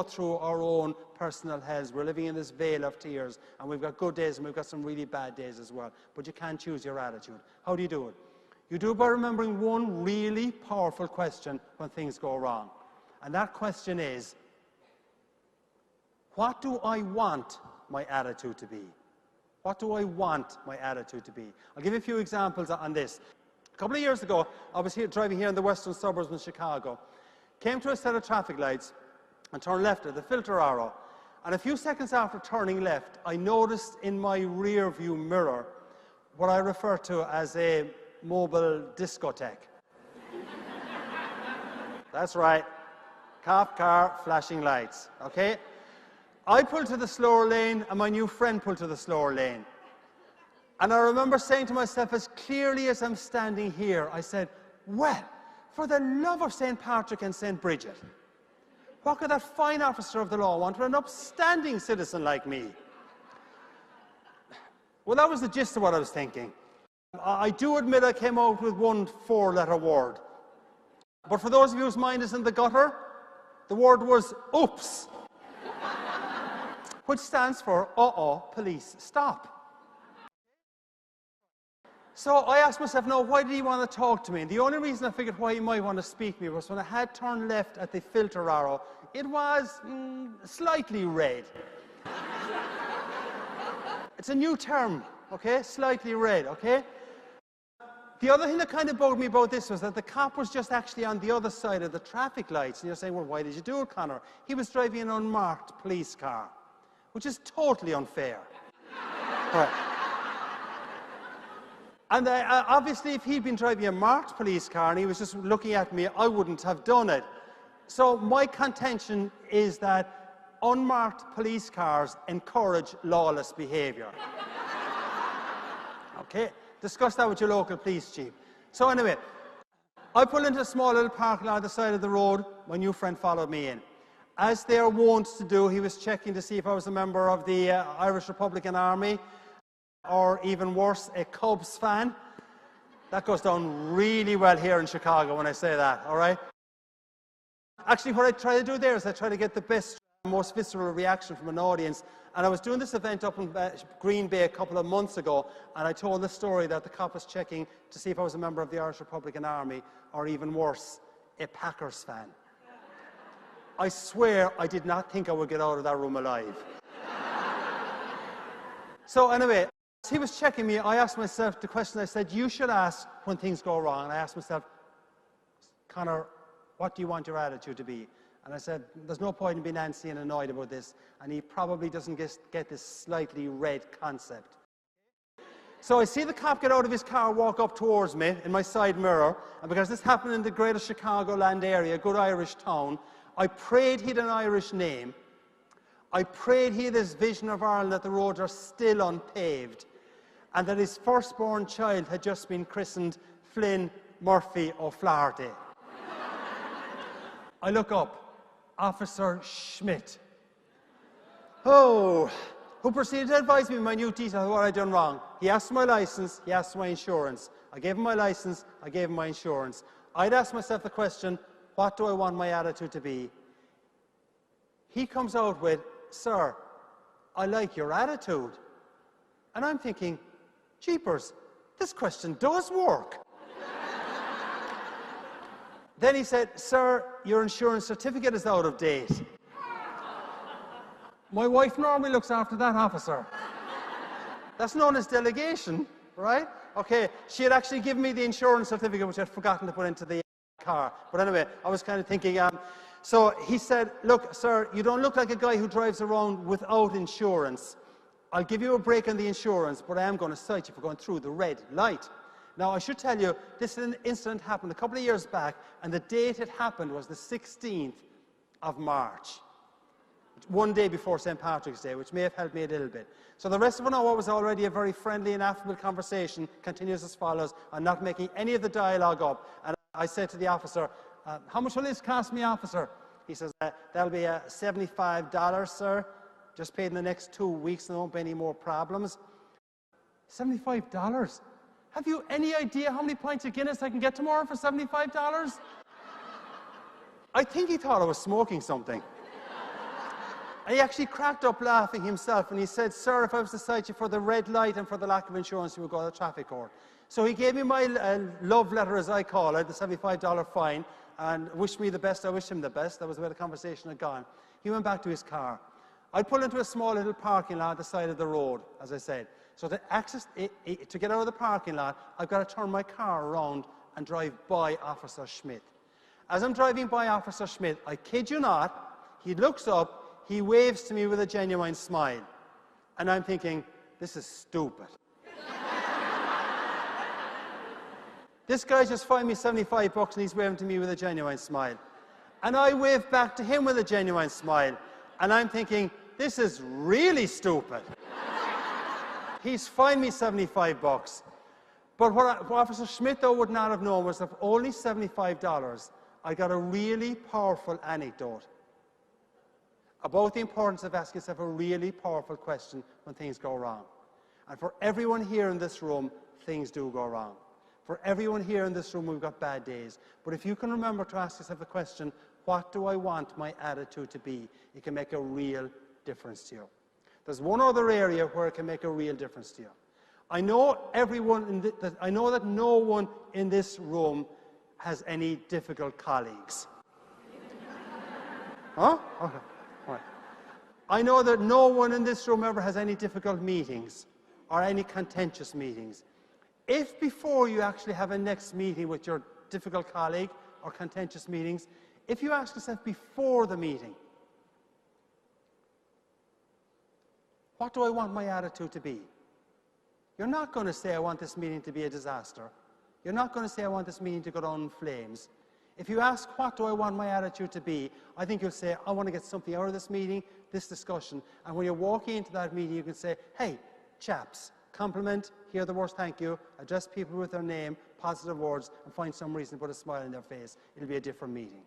through our own personal hells. We're living in this vale of tears, and we've got good days and we've got some really bad days as well. But you can't choose your attitude. How do you do it? You do it by remembering one really powerful question when things go wrong. And that question is, what do I want my attitude to be? What do I want my attitude to be? I'll give you a few examples on this. A couple of years ago, I was driving here in the western suburbs of Chicago, came to a set of traffic lights and turned left at the filter arrow. And a few seconds after turning left, I noticed in my rear view mirror what I refer to as a mobile discotheque. That's right. Cop car, flashing lights, okay? I pulled to the slower lane, and my new friend pulled to the slower lane. And I remember saying to myself, as clearly as I'm standing here, I said, well, for the love of St. Patrick and St. Bridget, what could that fine officer of the law want with an upstanding citizen like me? Well, that was the gist of what I was thinking. I do admit I came out with one four-letter word. But for those of you whose mind is in the gutter, the word was oops, which stands for uh-oh, police, stop. So I asked myself, no, why did he want to talk to me? And the only reason I figured why he might want to speak to me was when I had turned left at the filter arrow, it was slightly red. It's a new term, okay? Slightly red, okay? The other thing that kind of bugged me about this was that the cop was just actually on the other side of the traffic lights. And you're saying, well, why did you do it, Conor? He was driving an unmarked police car, which is totally unfair. Right. And obviously, if he'd been driving a marked police car and he was just looking at me, I wouldn't have done it. So my contention is that unmarked police cars encourage lawless behaviour. Okay? Discuss that with your local police chief. So anyway, I pulled into a small little parking lot on the side of the road. My new friend followed me in. As they're wont to do, he was checking to see if I was a member of the Irish Republican Army, or even worse, a Cubs fan. That goes down really well here in Chicago when I say that, all right? Actually, what I try to do there is I try to get the best, most visceral reaction from an audience. And I was doing this event up in Green Bay a couple of months ago, and I told the story that the cop was checking to see if I was a member of the Irish Republican Army, or even worse, a Packers fan. I swear I did not think I would get out of that room alive. So anyway, as he was checking me, I asked myself the question I said, you should ask when things go wrong. And I asked myself, Conor, what do you want your attitude to be? And I said, there's no point in being antsy and annoyed about this, and he probably doesn't get this slightly red concept. So I see the cop get out of his car, walk up towards me in my side mirror, and because this happened in the greater Chicagoland area, a good Irish town, I prayed he'd an Irish name. I prayed he had this vision of Ireland that the roads are still unpaved, and that his firstborn child had just been christened Flynn Murphy O'Flaherty. I look up. Officer Schmidt, who proceeded to advise me of minute details of what I'd done wrong. He asked for my license, he asked for my insurance. I gave him my license, I gave him my insurance. I'd asked myself the question, what do I want my attitude to be? He comes out with, sir, I like your attitude. And I'm thinking, jeepers, this question does work. Then he said, sir, your insurance certificate is out of date. My wife normally looks after that, officer. That's known as delegation, right? Okay, she had actually given me the insurance certificate, which I'd forgotten to put into the car. But anyway, I was kind of thinking, so he said, look, sir, you don't look like a guy who drives around without insurance. I'll give you a break on the insurance, but I am going to cite you for going through the red light. Now, I should tell you, this incident happened a couple of years back, and the date it happened was the 16th of March, one day before St. Patrick's Day, which may have helped me a little bit. So the rest of an hour was already a very friendly and affable conversation, continues as follows. I'm not making any of the dialogue up. And I said to the officer, how much will this cost me, officer? He says, that'll be $75, sir. Just paid in the next 2 weeks, and there won't be any more problems. $75? Have you any idea how many pints of Guinness I can get tomorrow for $75? I think he thought I was smoking something. And he actually cracked up laughing himself, and he said, "Sir, if I was to cite you for the red light and for the lack of insurance, you would go to the traffic court." So he gave me my love letter, as I call it, the $75 fine, and wished me the best. I wished him the best. That was where the conversation had gone. He went back to his car. I pulled into a small little parking lot at the side of the road, as I said. So to get out of the parking lot, I've got to turn my car around and drive by Officer Schmidt. As I'm driving by Officer Schmidt, I kid you not, he looks up, he waves to me with a genuine smile. And I'm thinking, this is stupid. This guy just fined me $75 and he's waving to me with a genuine smile. And I wave back to him with a genuine smile. And I'm thinking, this is really stupid. He's fined me $75. But what Officer Schmidt, though, would not have known was that for only $75, I got a really powerful anecdote about the importance of asking yourself a really powerful question when things go wrong. And for everyone here in this room, things do go wrong. For everyone here in this room, we've got bad days. But if you can remember to ask yourself the question, what do I want my attitude to be? It can make a real difference to you. There's one other area where it can make a real difference to you. I know that no one in this room has any difficult colleagues. Huh? Okay. All right. I know that no one in this room ever has any difficult meetings or any contentious meetings. If before you actually have a next meeting with your difficult colleague or contentious meetings, if you ask yourself before the meeting, what do I want my attitude to be? You're not going to say, I want this meeting to be a disaster. You're not going to say, I want this meeting to go down in flames. If you ask, what do I want my attitude to be? I think you'll say, I want to get something out of this meeting, this discussion. And when you're walking into that meeting, you can say, hey, chaps, compliment, hear the words, thank you, address people with their name, positive words, and find some reason to put a smile on their face. It'll be a different meeting.